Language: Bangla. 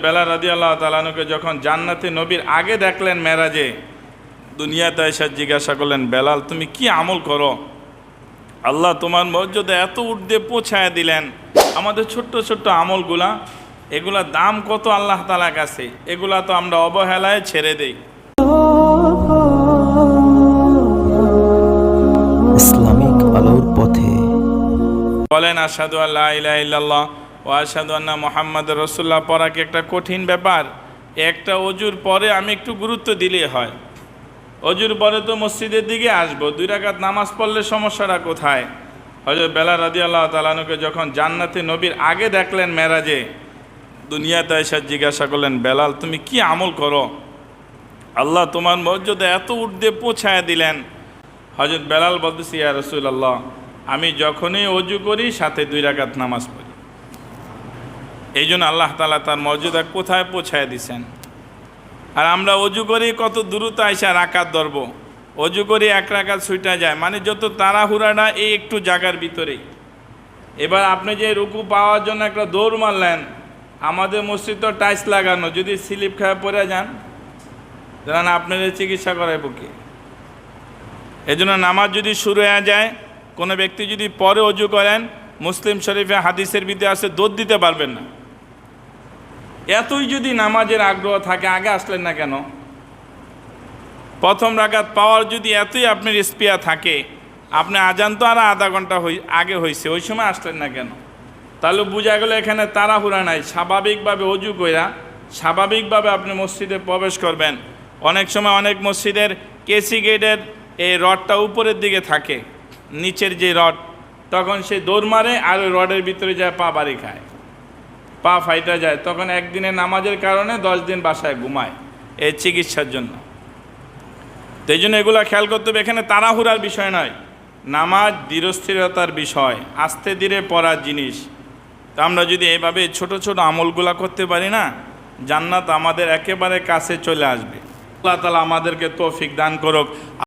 বেলাল রাদিয়াল্লাহু তাআলা আনহুকে যখন জান্নাতে নবীর আগে দেখলেন মেরাজে, দুনিয়াতে এসে জিজ্ঞাসা করলেন, বেলাল তুমি কি আমল করো? আল্লাহ তোমার মর্যাদা এত ঊর্ধ্বে পৌঁছায় দিলেন। আমাদের ছোট্ট ছোট্ট আমলগুলা, এগুলা দাম কত আল্লাহ তাআলার কাছে, এগুলা তো আমরা অবহেলায় ছেড়ে দেই। ইসলামিক আলোর পথে বলেন আশহাদু আল্লা ইলাহা ইল্লাল্লাহ ওয়া আশহাদু আন্না মুহাম্মাদুর রাসূলুল্লাহ পড়া কি একটা কঠিন ব্যাপার? একটা অজুর পরে আমি একটু গুরুত্ব দিলেই হয়। অজুর পরে তো মসজিদের দিকে আসবো, 2 রাকাত নামাজ পড়লে সমস্যাটা কোথায়? হযরত বেলাল রাদিয়াল্লাহু তাআলা আনহুকে যখন জান্নাতে নবীর আগে দেখলেন মেরাজে, দুনিয়াতে এসে জিজ্ঞাসা করলেন, বেলাল তুমি কি আমল করো? আল্লাহ তোমার মর্যাদা এত ঊর্ধ্বে পৌঁছায় দিলেন। হযরত বেলাল বলতেছি, ইয়া রাসূলুল্লাহ, আমি যখনই অজু করি সাথে 2 রাকাত নামাজ পড়ি। এই জন্য আল্লাহ তাআলা তার মর্যাদা কোথায় পৌঁছায় দিছেন। আর আমরা অজু করি কত দ্রুত আইসা রাকাত ধরব, অজু করি 1 রাকাত ছুটা যায়, মানে যত তাড়াহুড়াটা এই একটু জায়গার ভিতরেই। এবার আপনি যে রুকু পাওয়ার জন্য একটা দৌড় মারলেন, আমাদের মসজিদ তো টাইলস লাগানো, যদি স্লিপ খেয়ে পড়ে যান জানেন আপনাদের চিকিৎসা করায় বুকে। এই জন্য নামাজ যদি শুরু হয়ে যায়, কোনো ব্যক্তি যদি পরে অজু করেন, মুসলিম শরীফে হাদিসের ভিতরে আছে দৌড় দিতে পারবেন না। এতই যদি নামাজের আগ্রহ থাকে, আগে আসলেন না কেন? প্রথম রাকাত পাওয়ার যদি এতই আপনার স্পিয়া থাকে, আপনি আজান তো আর আধা ঘন্টা আগে হয়েছে, ওই সময় আসলেন না কেন? তাহলে বোঝা গেল এখানে তাড়াহুড়া নাই। স্বাভাবিকভাবে অজু কইরা স্বাভাবিকভাবে আপনি মসজিদে প্রবেশ করবেন। অনেক সময় অনেক মসজিদের কেসি গেটের এই রডটা উপরের দিকে থাকে, নিচের যে রড, তখন সে দৌড় মারে আর ওই রডের ভিতরে যায় পা বাড়ি খায়, পা ফাইটা যায়, তখন একদিনের নামাজের কারণে 10 দিন বাসায় ঘুমায় এই চিকিৎসার জন্য। তো এই জন্য এগুলো খেয়াল করতে হবে। এখানে তাড়াহুড়ার বিষয় নয়, নামাজ ধীরস্থিরতার বিষয়, আস্তে ধীরে পড়ার জিনিস। তা আমরা যদি এইভাবে ছোট ছোট আমলগুলা করতে পারি না, জান্নাত আমাদের একেবারে কাছে চলে আসবে। আল্লাহ তাআলা আমাদেরকে তৌফিক দান করুক।